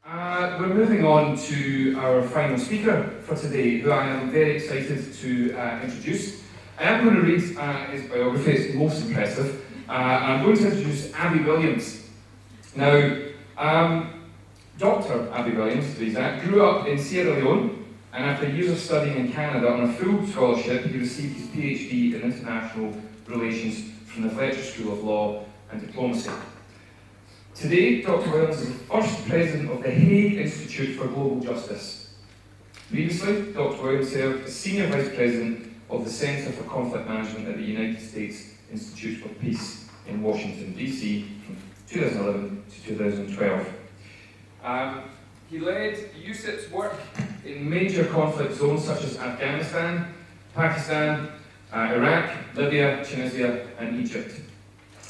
We're moving on to our final speaker for today, who I am very excited to introduce. I am going to read his biography, it's most impressive. I'm going to introduce Abi Williams. Now, Dr. Abi Williams, to be exact, grew up in Sierra Leone, and after years of studying in Canada on a full scholarship, he received his PhD in International Relations from the Fletcher School of Law and Diplomacy. Today, Dr. Williams is the first president of the Hague Institute for Global Justice. Previously, Dr. Williams served as senior vice president of the Center for Conflict Management at the United States Institute for Peace in Washington, D.C. from 2011 to 2012. He led USIP's work in major conflict zones such as Afghanistan, Pakistan, Iraq, Libya, Tunisia, and Egypt.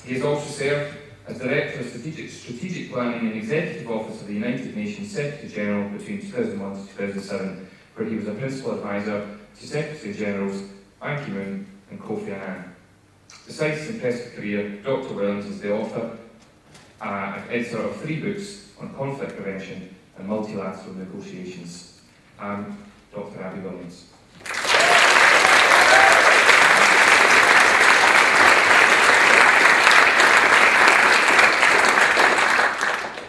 He has also served as Director of Strategic Planning and Executive Office of the United Nations Secretary General between 2001 to 2007, where he was a principal advisor to Secretary Generals Ban Ki-moon and Kofi Annan. Besides his impressive career, Dr. Williams is the author and editor of 3 books on conflict prevention and multilateral negotiations. Dr. Abi Williams.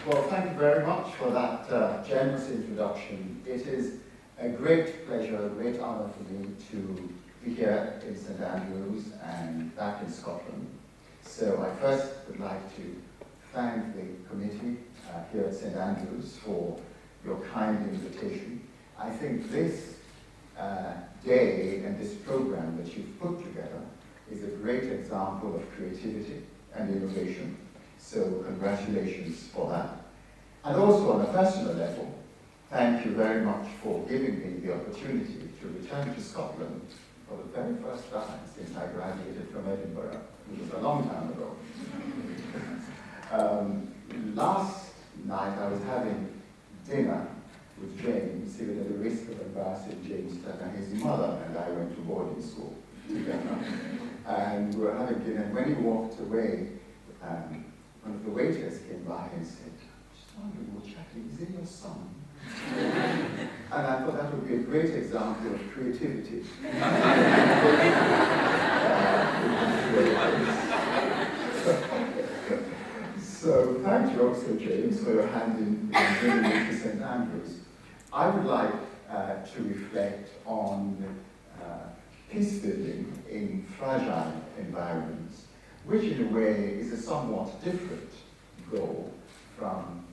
Well, thank you very much for that generous introduction. It is a great pleasure, a great honor for me to be here in St. Andrews and back in Scotland. So I first would like to thank the committee here at St. Andrews for your kind invitation. I think this day and this program that you've put together is a great example of creativity and innovation. So congratulations for that. And also on a personal level, thank you very much for giving me the opportunity to return to Scotland for the very first time since I graduated from Edinburgh, which was a long time ago. Last night I was having dinner with James. He was at the risk of embarrassing James and his mother, and I went to boarding school together. And we were having dinner, and when he walked away, one of the waiters came by and said, "Just wondering, we're chatting, is it your son?" And I thought that would be a great example of creativity. So thank you also, James, for your hand in bringing me to St. Andrews. I would like to reflect on peace building in fragile environments, which in a way is a somewhat different goal from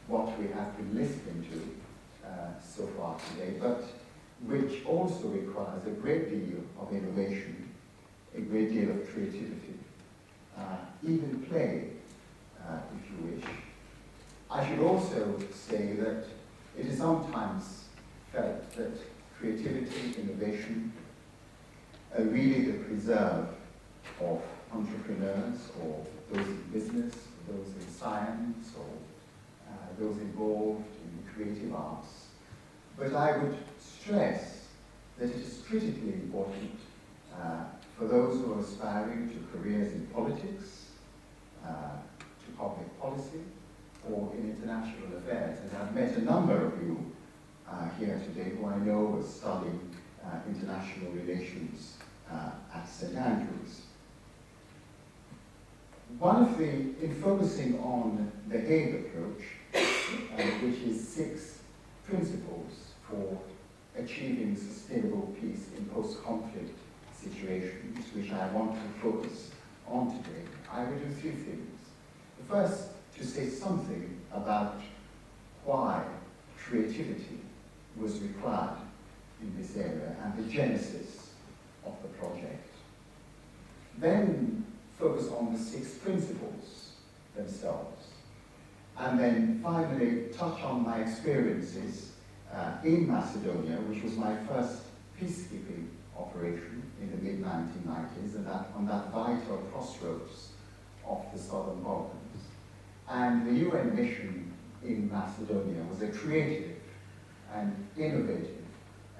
what we have been listening to so far today, but which also requires a great deal of innovation, a great deal of creativity, even play, if you wish. I should also say that it is sometimes felt that creativity, innovation, are really the preserve of entrepreneurs or those in business, those in science, or those involved in creative arts. But I would stress that it is critically important for those who are aspiring to careers in politics, to public policy, or in international affairs. And I've met a number of you here today who I know are studying international relations at St. Andrews. One of in focusing on the Hague approach, which is 6 principles for achieving sustainable peace in post-conflict situations, which I want to focus on today, I will do 3 things. The first, to say something about why creativity was required in this area and the genesis of the project. Then focus on the 6 principles themselves. And then finally touch on my experiences in Macedonia, which was my first peacekeeping operation in the mid-1990s, and on that vital crossroads of the Southern Balkans. And the UN mission in Macedonia was a creative and innovative,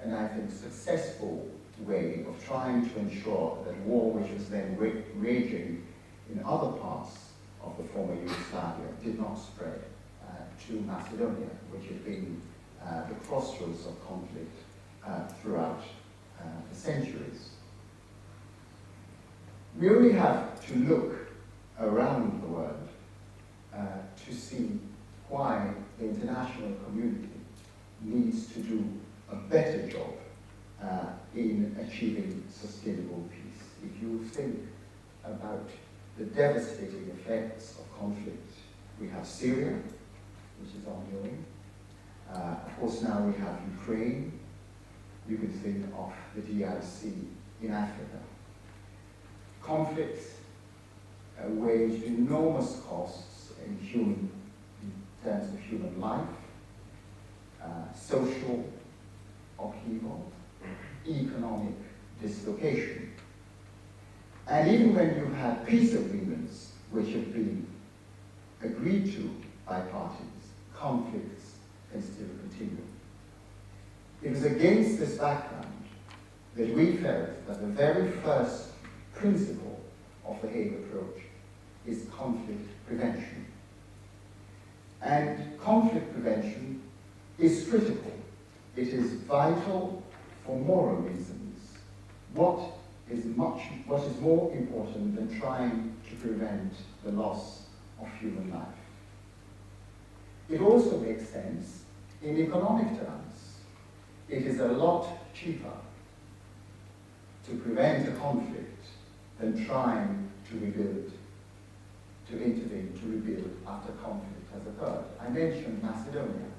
and I think successful way of trying to ensure that war, which was then raging in other parts of the former Yugoslavia, did not spread to Macedonia, which had been the crossroads of conflict throughout the centuries. We only have to look around the world to see why the international community needs to do a better job in achieving sustainable peace. If you think about the devastating effects of conflict, we have Syria, which is ongoing. Of course, now we have Ukraine. You can think of the DRC in Africa. Conflicts waged enormous costs in terms of human life, social upheaval, economic dislocation. And even when you have peace agreements which have been agreed to by parties, conflicts can still continue. It was against this background that we felt that the very first principle of the Hague approach is conflict prevention. And conflict prevention is critical. It is vital for moral reasons. What is more important than trying to prevent the loss of human life? It also makes sense in economic terms. It is a lot cheaper to prevent a conflict than trying to rebuild, to intervene, to rebuild after conflict has occurred. I mentioned Macedonia,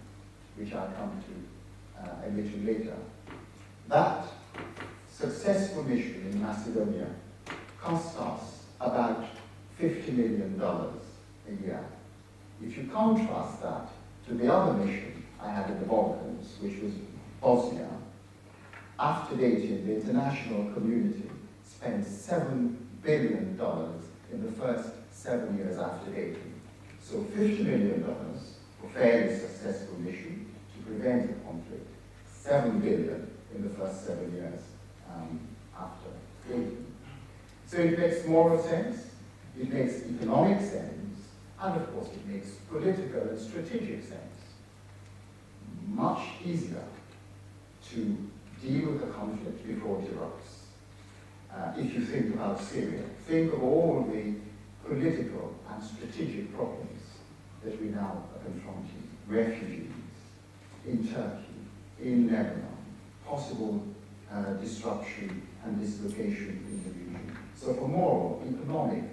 which I'll come to a little later. That successful mission in Macedonia cost us about $50 million a year. If you contrast that to the other mission I had in the Balkans, which was Bosnia, after dating, the international community spent $7 billion in the first 7 years after dating. So $50 million for a fairly successful mission to prevent a conflict, $7 billion in the first 7 years after dating. So it makes moral sense, it makes economic sense, and of course it makes political and strategic sense. Much easier to deal with a conflict before it erupts. If you think about Syria, think of all the political and strategic problems that we now are confronting. Refugees in Turkey, in Lebanon, possible disruption and dislocation in the region. So for moral, economic,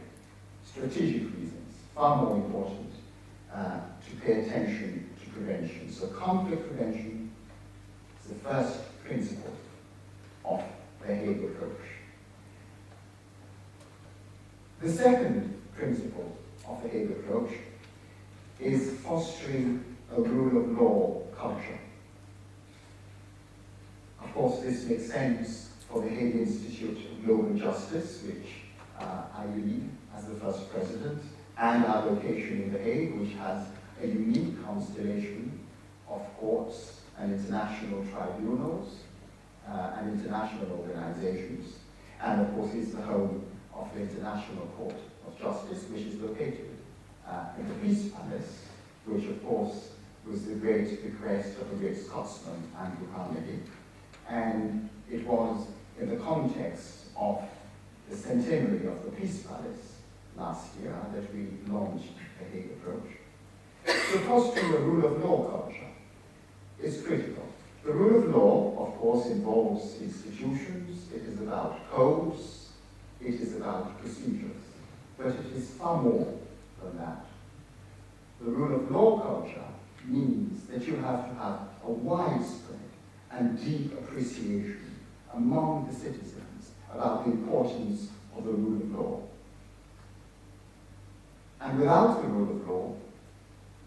strategic reasons, far more important to pay attention to prevention. So conflict prevention is the first principle of the Hague approach. The second principle of the Hague approach is fostering a rule of law culture. Of course, this makes sense for the Hague Institute of Global Justice, which I lead as the first president, and our location in The Hague, which has a unique constellation of courts and international tribunals and international organizations, and of course is the home of the International Court of Justice, which is located in the Peace Palace, which of course was the great bequest of the great Scotsman Andrew Carnegie. And it was in the context of the centenary of the Peace Palace last year that we launched the Hague approach. So fostering a rule of law culture is critical. The rule of law, of course, involves institutions, it is about codes, it is about procedures, but it is far more than that. The rule of law culture means that you have to have a widespread and deep appreciation among the citizens about the importance of the rule of law. And without the rule of law,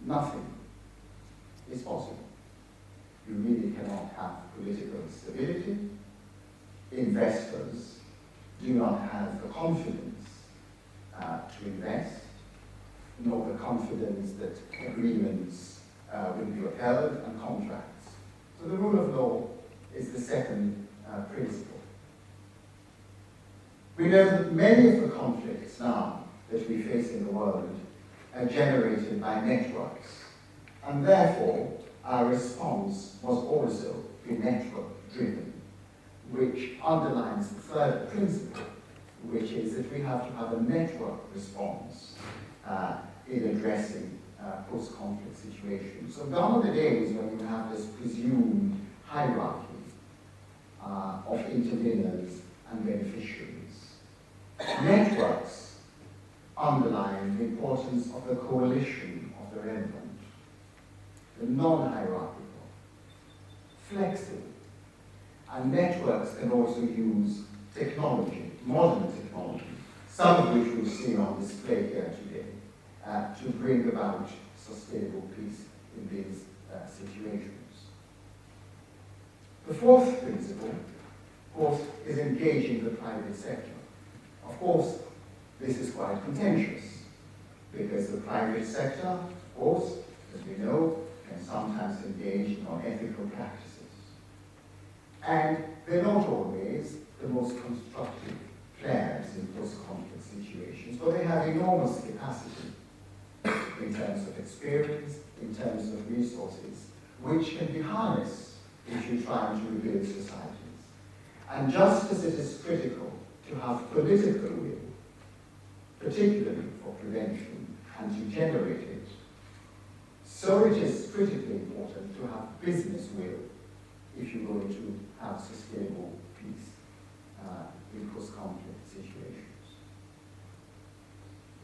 nothing is possible. You really cannot have political stability. Investors do not have the confidence to invest, nor the confidence that agreements will be upheld and contracts. So the rule of law is the second principle. We know that many of the conflicts now that we face in the world are generated by networks And therefore, our response was also be network-driven, which underlines the third principle, which is that we have to have a network response in addressing post-conflict situations. So gone are the days when you have this presumed hierarchy of interveners and beneficiaries. Networks underline the importance of the coalition of the relevant, the non-hierarchical, flexible. And networks can also use technology, modern technology, some of which we've seen on display here today, to bring about sustainable peace in these situations. The fourth principle, of course, is engaging the private sector. Of course, this is quite contentious, because the private sector, of course, as we know, can sometimes engage in unethical practices. And they're not always the most constructive players in post-conflict situations, but they have enormous capacity in terms of experience, in terms of resources, which can be harnessed if you're trying to rebuild societies. And just as it is critical to have political will, particularly for prevention, and to generate it, so it is critically important to have business will if you're going to have sustainable peace in post-conflict situations.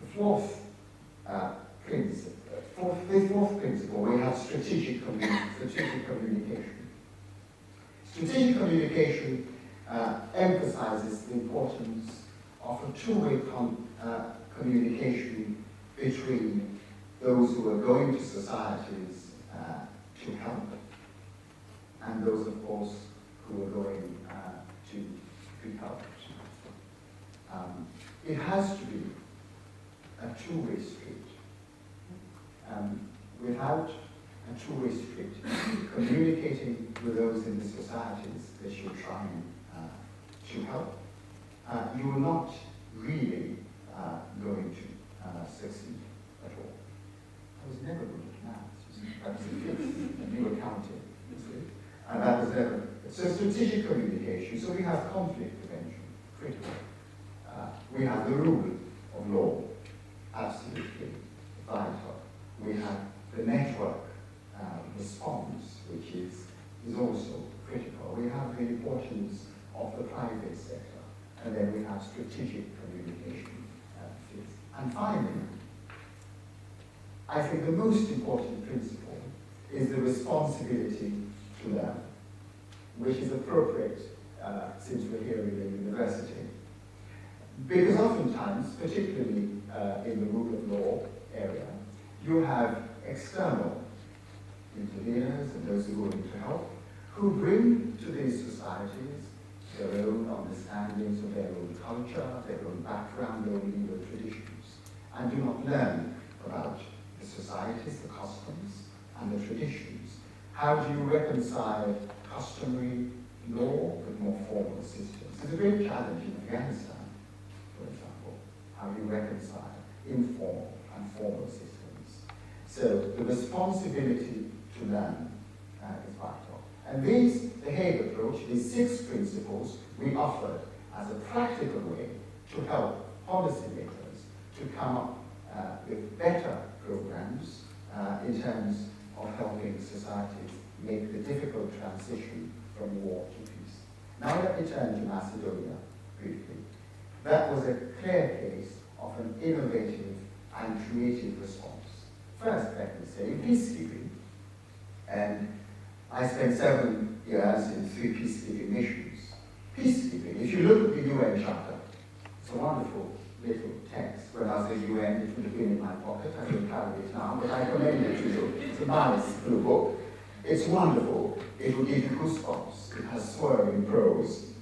The fourth principle, we have strategic communication. Strategic communication emphasizes the importance of a two-way communication between those who are going to societies to help, and those, of course, who are going to be helped. It has to be a two-way street. Without a two-way street, communicating with those in the societies that you're trying to help, you are not really going to succeed at all. I was never good at maths. That was a fifth, and you were counting. And that was never. So strategic communication. So we have conflict prevention, critical. We have the rule of law, absolutely vital. We have the network response, which is also critical. We have the importance of the private sector, and then we have strategic communication. And finally, I think the most important principle is the responsibility to learn, which is appropriate since we're here in the university. Because oftentimes, particularly in the rule of law area, you have external interveners and those who are willing to help, who bring to these societies their own understandings of their own culture, their own background, their own legal traditions, and do not learn about the societies, the customs, and the traditions. How do you reconcile customary law with more formal systems? It's a great challenge in Afghanistan, for example. How do you reconcile informal and formal systems? So the responsibility to learn is vital. And the Hague approach, these 6 principles, we offered as a practical way to help policymakers to come up with better programs in terms of helping societies make the difficult transition from war to peace. Now let me turn to Macedonia briefly. That was a clear case of an innovative and creative response. First, let me say, peacekeeping. And I spent 7 years in 3 peacekeeping missions. Peacekeeping, if you look at the UN Charter, it's a wonderful little text. When I was at the UN, it would have been in my pocket. I don't carry it now, but I commend it to you. It's a nice blue book. It's wonderful. It will give you goosebumps. It has swearing prose.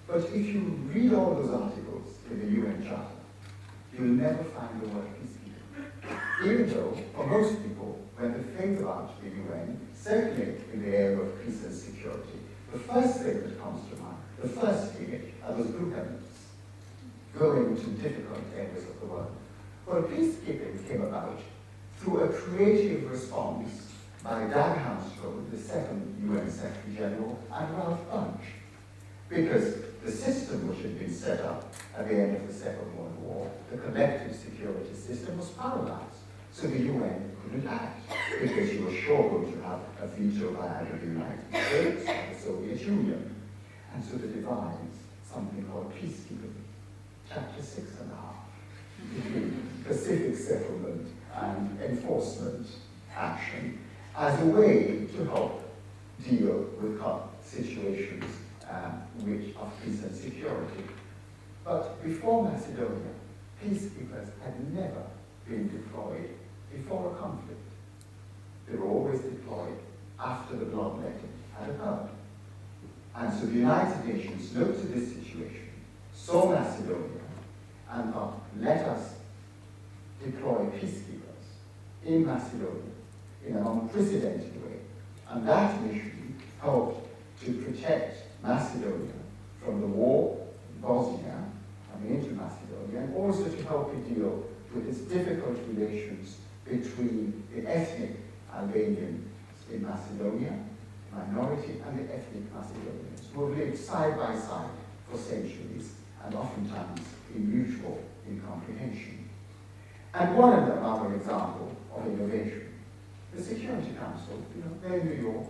But if you read all those articles in the UN Charter, you'll never find the word peacekeeping. Even though, for most people, when they think about the UN, certainly in the area of peace and security, the first thing that comes to mind, the first image, are those lieutenants going to difficult areas of the world. Well, peacekeeping came about through a creative response by Dag Hammarskjöld, the second UN Secretary General, and Ralph Bunche. Because the system which had been set up at the end of the Second World War, the collective security system, was paralyzed. So the UN couldn't act, because you were sure going to have a veto by either the United States or the Soviet Union. And so it divides something called peacekeeping, chapter 6.5, between Pacific settlement and enforcement action, as a way to help deal with situations which of peace and security. But before Macedonia, peacekeepers had never been deployed before a conflict. They were always deployed after the bloodletting had occurred. And so the United Nations looked at this situation, saw Macedonia, and thought, let us deploy peacekeepers in Macedonia in an unprecedented way. And that mission helped to protect Macedonia from the war in Bosnia, coming into Macedonia, and also to help it deal with its difficult relations between the ethnic Albanians in Macedonia, minority, and the ethnic Macedonians, who have lived side by side for centuries, and oftentimes in mutual incomprehension. And one of them, another example of innovation, the Security Council, they're in New York,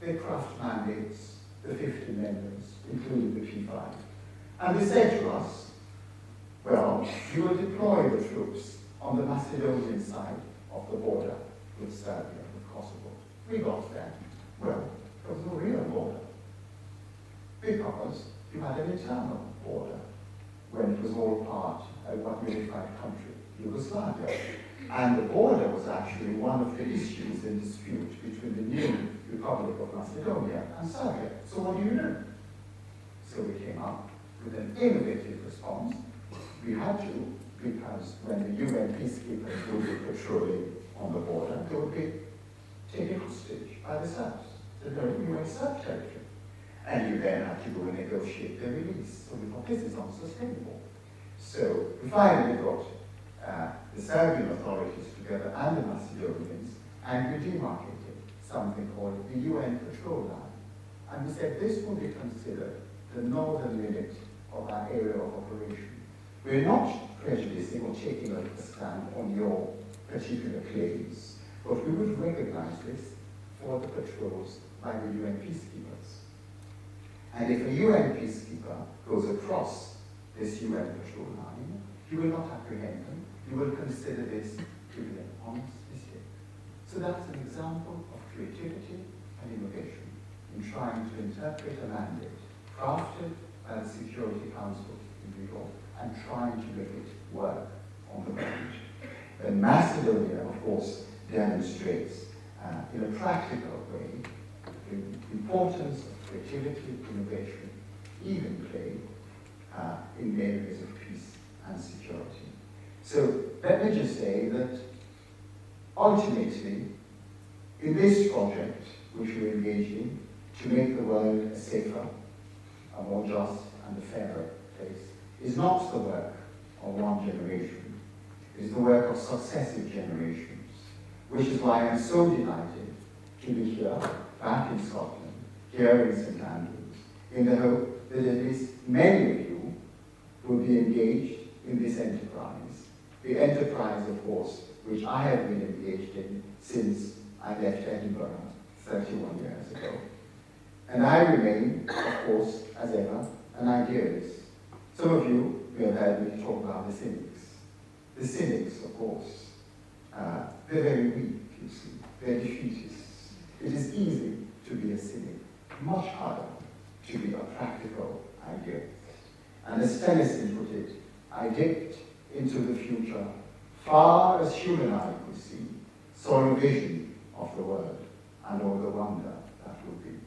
they craft mandates, the 50 members, including the P5. And they said to us, well, you will deploy the troops on the Macedonian side of the border with Serbia, with Kosovo. We got that. Well, there was no real border, because you had an internal border when it was all part of one unified country, Yugoslavia. And the border was actually one of the issues in dispute between the new Republic of Macedonia and Serbia. So what do you do? So we came up with an innovative response. We had to, because when the UN peacekeepers would be patrolling on the border, they would be taken hostage by the Serbs. They were in UN Serb territory. And you then had to go and negotiate their release. So we thought, this is unsustainable. So we finally got the Serbian authorities together and the Macedonians, and we demarcated something called the UN Patrol Line. And we said this will be considered the northern limit of our area of operation. We're not prejudicing or taking a stand on your particular claims, but we would recognize this for the patrols by the UN peacekeepers. And if a UN peacekeeper goes across this UN patrol line, you will not apprehend them. You will consider this to be an honest mistake. So that's an example of creativity and innovation in trying to interpret a mandate crafted by the Security Council in New York and trying to make it work on the ground. And Macedonia, of course, demonstrates in a practical way the importance of creativity, innovation, even play in areas of peace and security. So let me just say that ultimately, in this project which we're engaged in, to make the world a safer, a more just and a fairer place, is not the work of one generation. It is the work of successive generations, which is why I'm so delighted to be here, back in Scotland, here in St. Andrews, in the hope that at least many of you will be engaged in this enterprise. The enterprise, of course, which I have been engaged in since I left Edinburgh 31 years ago. And I remain, of course, as ever, an idealist. Some of you may have heard me talk about the cynics. The cynics, of course, they're very weak, you see. They're defeatists. It is easy to be a cynic, much harder to be a practical idealist. And as Tennyson put it, I dipped into the future far as human eye could see, saw a vision of the world and all the wonder that would be.